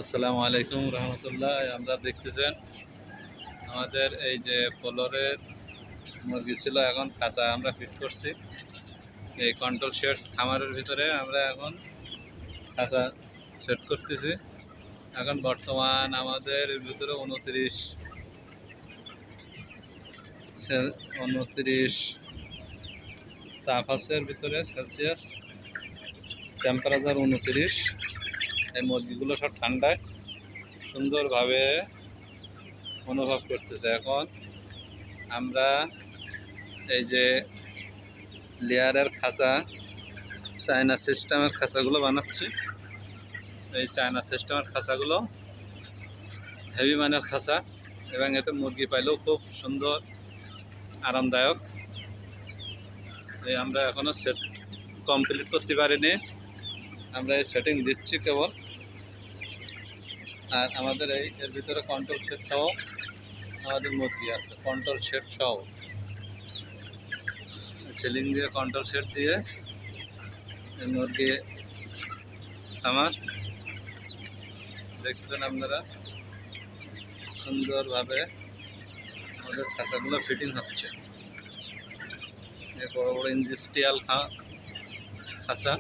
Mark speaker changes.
Speaker 1: আসসালামু আলাইকুম রহমতুল্লাহ। আমরা দেখতেছেন আমাদের এই যে ফ্লোরের মুরগি ছিল, এখন খাঁচা আমরা ফিট করছি। এই কন্ট্রোল শেড খামারের ভিতরে আমরা এখন খাঁচা সেট করতেছি। এখন বর্তমান আমাদের ভিতরে 29 তাপ আছে এর ভিতরে, সেলসিয়াস টেম্পারেচার 29। এই মুরগিগুলো সব ঠান্ডায় সুন্দরভাবে অনুভব করতেছে। এখন আমরা এই যে লেয়ারের খাঁচা, চায়না সিস্টেমের খাঁচাগুলো বানাচ্ছি। এই চায়না সিস্টেমের খাঁচাগুলো হেভি মানের খাঁচা, এবং এতে মুরগি পাইলেও খুব সুন্দর আরামদায়ক। এই আমরা এখনও সেট কমপ্লিট করতে পারিনি, আমরা এই সেটিং দিচ্ছি কেবল। আর আমাদের এর ভিতরে কন্ট্রোল শেড সহ আমাদের মুরগি আছে, কন্ট্রোল শেড সহ সিলিং দিয়ে কন্ট্রোল শেড দিয়ে মুরগি আমার দেখছেন আপনারা সুন্দরভাবে আমাদের খাঁচাগুলো ফিটিং হচ্ছে। বড় বড় ইন্ডাস্ট্রিয়াল খাঁচা।